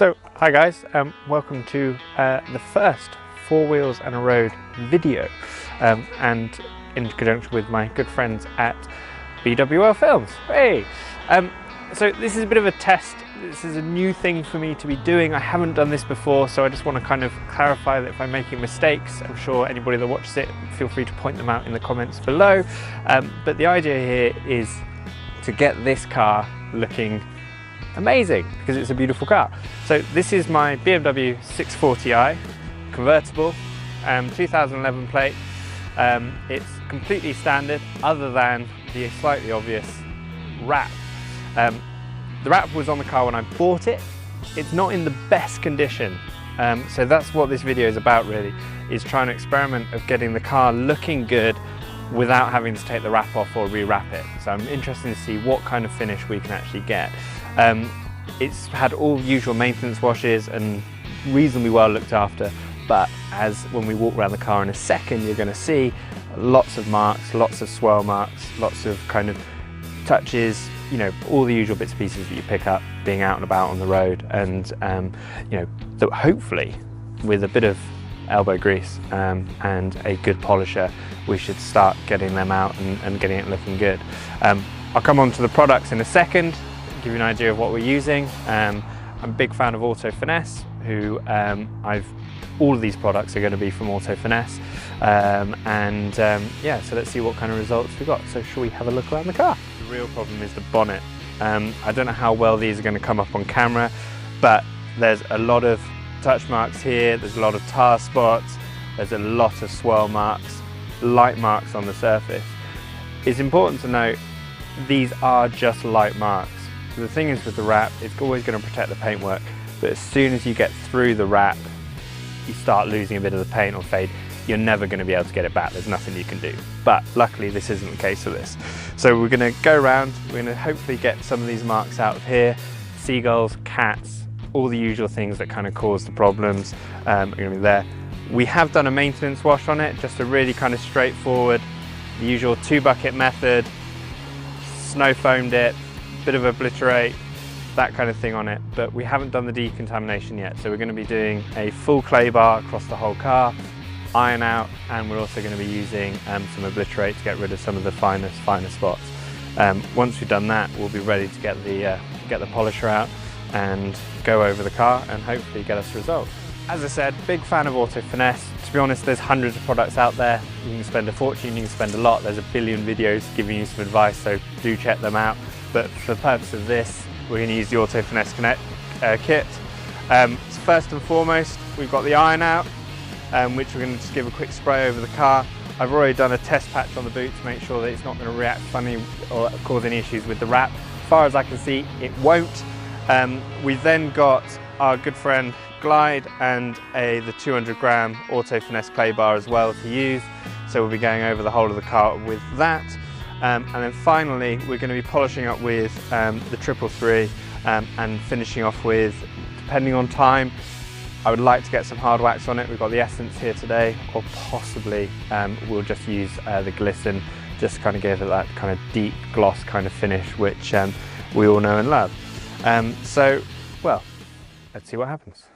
So, hi guys, welcome to the first Four Wheels and a Road video, and in conjunction with my good friends at BMW Films. Hey! So this is a bit of a test. This is a new thing for me to be doing. I haven't done this before, so I just want to kind of clarify that if I'm making mistakes, I'm sure anybody that watches it, feel free to point them out in the comments below. But the idea here is to get this car looking amazing, because it's a beautiful car. So this is my BMW 640i convertible, 2011 plate. It's completely standard other than the slightly obvious wrap. The wrap was on the car when I bought it. It's not in the best condition, so that's what this video is about really, is trying to experiment of getting the car looking good without having to take the wrap off or rewrap it. So I'm interested to see what kind of finish we can actually get. It's had all usual maintenance washes and reasonably well looked after, but as when we walk around the car in a second, you're going to see lots of marks, lots of swirl marks, lots of kind of touches, you know, all the usual bits and pieces that you pick up being out and about on the road. And you know, that hopefully with a bit of elbow grease and a good polisher, we should start getting them out and getting it looking good. I'll come on to the products in a second, give you an idea of what we're using. I'm a big fan of Auto Finesse, who all of these products are going to be from Auto Finesse, yeah, so let's see what kind of results we got. So shall we have a look around the car? The real problem is the bonnet. I don't know how well these are going to come up on camera, but there's a lot of touch marks here, there's a lot of tar spots, there's a lot of swirl marks, light marks on the surface. It's important to note these are just light marks. The thing is with the wrap, it's always going to protect the paintwork, but as soon as you get through the wrap, you start losing a bit of the paint or fade. You're never going to be able to get it back. There's nothing you can do. But luckily this isn't the case for this. So we're going to go around, we're going to hopefully get some of these marks out of here. Seagulls, cats, all the usual things that kind of cause the problems are going to be there. We have done a maintenance wash on it, just a really kind of straightforward, the usual 2-bucket method, snow foamed it, bit of obliterate, that kind of thing on it, but we haven't done the decontamination yet. So we're going to be doing a full clay bar across the whole car, iron out, and we're also going to be using some obliterate to get rid of some of the finer spots. Once we've done that, we'll be ready to get the polisher out and go over the car and hopefully get us results. As I said, big fan of Auto Finesse. To be honest, there's hundreds of products out there. You can spend a fortune, you can spend a lot. There's a billion videos giving you some advice, so do check them out. But for the purpose of this, we're going to use the Auto Finesse Connect kit. So first and foremost, we've got the iron out, which we're going to just give a quick spray over the car. I've already done a test patch on the boot to make sure that it's not going to react funny or cause any issues with the wrap. As far as I can see, it won't. We've then got our good friend Glide and the 200-gram Auto Finesse clay bar as well to use. So we'll be going over the whole of the car with that. And then finally, we're going to be polishing up with the 333 and finishing off with, depending on time, I would like to get some hard wax on it. We've got the Essence here today, or possibly we'll just use the Glisten, just to kind of give it that kind of deep gloss kind of finish, which we all know and love. So, well, let's see what happens.